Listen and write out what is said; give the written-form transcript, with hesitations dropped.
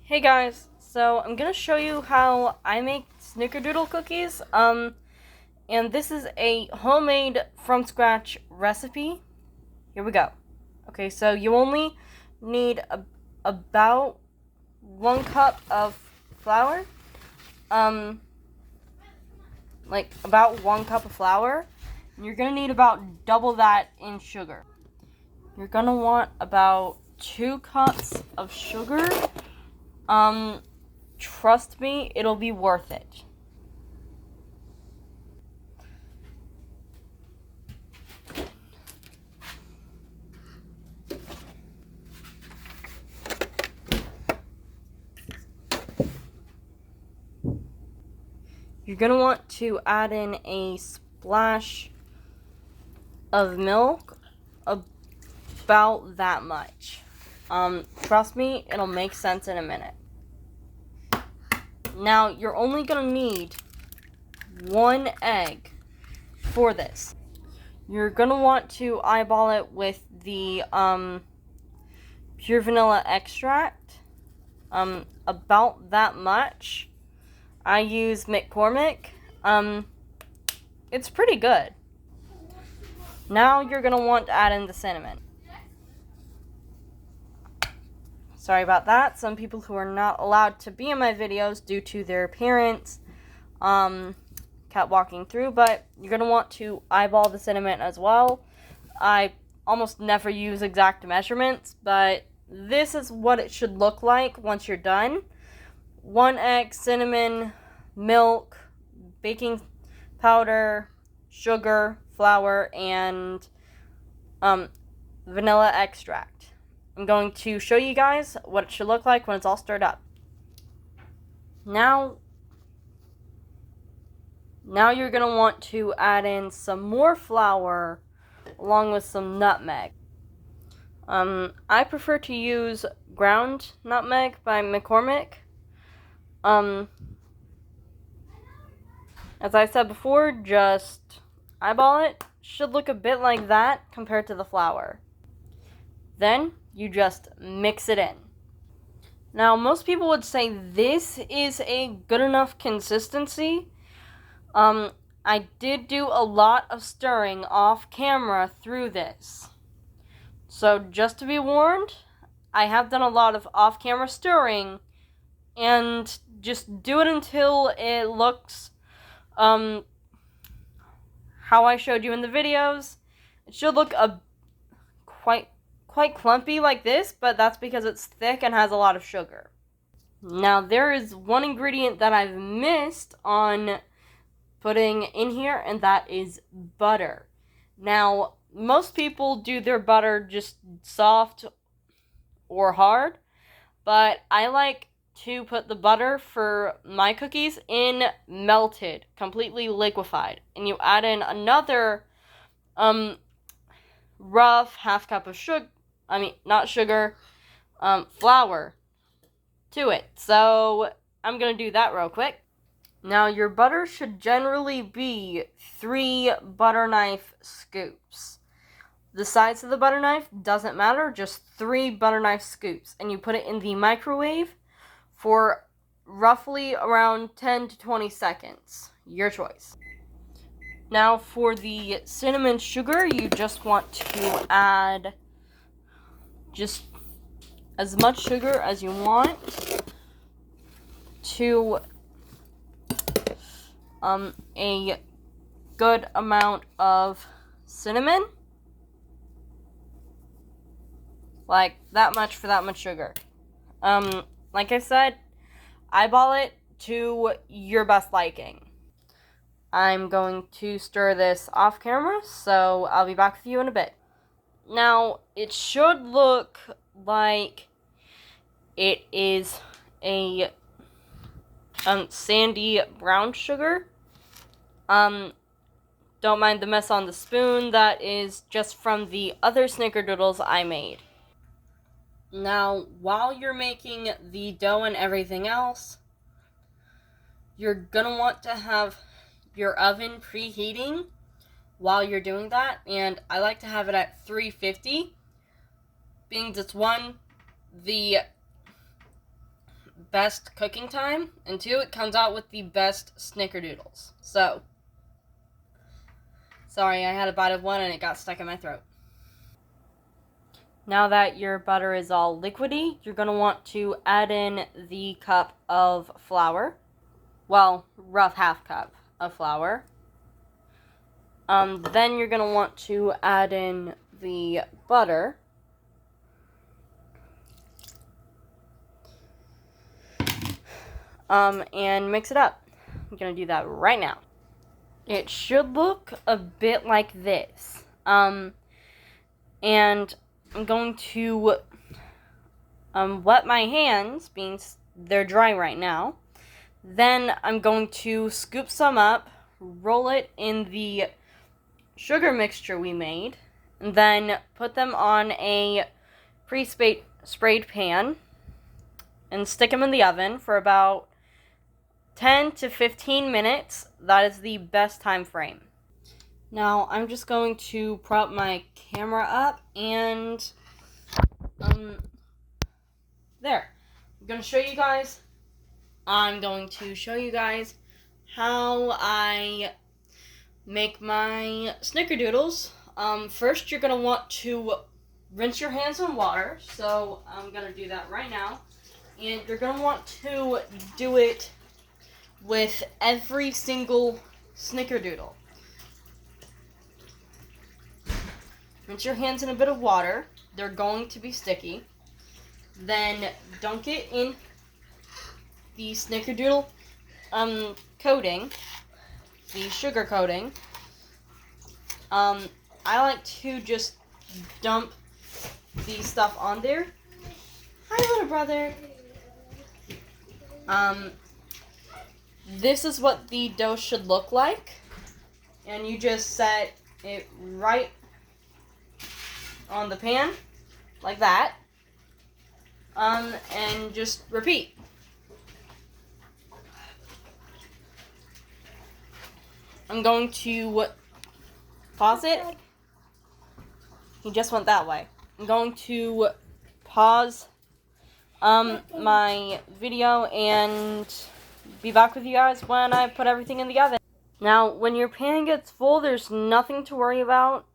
Hey guys, so I'm gonna show you how I make snickerdoodle cookies. And this is a homemade from scratch recipe. Here we go. Okay, so you only need about 1 cup of flour. Like about 1 cup of flour. And you're gonna need about double that in sugar. You're gonna want about 2 cups of sugar. Trust me, it'll be worth it. You're gonna want to add in a splash of milk, about that much. Trust me, it'll make sense in a minute. Now, you're only gonna need 1 egg for this. You're gonna want to eyeball it with the pure vanilla extract, about that much. I use McCormick. It's pretty good. Now you're gonna want to add in the cinnamon. Sorry about that. Some people who are not allowed to be in my videos due to their parents kept walking through, but you're gonna want to eyeball the cinnamon as well. I almost never use exact measurements, but this is what it should look like once you're done. 1 egg, cinnamon, milk, baking powder, sugar, flour, and vanilla extract. I'm going to show you guys what it should look like when it's all stirred up. Now you're going to want to add in some more flour along with some nutmeg. I prefer to use ground nutmeg by McCormick. As I said before, just eyeball it. Should look a bit like that compared to the flour. Then you just mix it in. Now, most people would say this is a good enough consistency. I did do a lot of stirring off camera through this. So just to be warned, I have done a lot of off-camera stirring, and just do it until it looks how I showed you in the videos. It should look quite clumpy like this, but that's because it's thick and has a lot of sugar. Now, there is one ingredient that I've missed on putting in here, and that is butter. Now, most people do their butter just soft or hard, but I like to put the butter for my cookies in melted, completely liquefied. And you add in another rough half cup of flour to it. So I'm going to do that real quick. Now, your butter should generally be 3 butter knife scoops. The size of the butter knife doesn't matter, just 3 butter knife scoops. And you put it in the microwave for roughly around 10 to 20 seconds. Your choice. Now, for the cinnamon sugar, you just want to add just as much sugar as you want to a good amount of cinnamon. Like that much for that much sugar. Like I said, eyeball it to your best liking. I'm going to stir this off camera, so I'll be back with you in a bit. Now, it should look like it is a sandy brown sugar. Don't mind the mess on the spoon. That is just from the other snickerdoodles I made. Now, while you're making the dough and everything else, you're gonna want to have your oven preheating while you're doing that, and I like to have it at 350, being just one, the best cooking time, and 2, it comes out with the best snickerdoodles. So, sorry, I had a bite of one and it got stuck in my throat. Now that your butter is all liquidy, you're going to want to add in the cup of flour. Well, rough half cup of flour. Then you're going to want to add in the butter. And mix it up. I'm going to do that right now. It should look a bit like this. And I'm going to wet my hands, being they're dry right now. Then I'm going to scoop some up, roll it in the sugar mixture we made, and then put them on a pre-sprayed pan and stick them in the oven for about 10 to 15 minutes. That is the best time frame. Now I'm just going to prop my camera up and there. I'm going to show you guys how I make my snickerdoodles. First you're going to want to rinse your hands in water, so I'm going to do that right now. And you're going to want to do it with every single snickerdoodle. Rinse your hands in a bit of water. They're going to be sticky. Then dunk it in the snickerdoodle coating, the sugar coating. I like to just dump the stuff on there. Hi, little brother. This is what the dough should look like. And you just set it right on the pan, like that. And just repeat. I'm going to pause it. He just went that way. I'm going to pause my video and be back with you guys when I put everything in the oven. Now, when your pan gets full, there's nothing to worry about.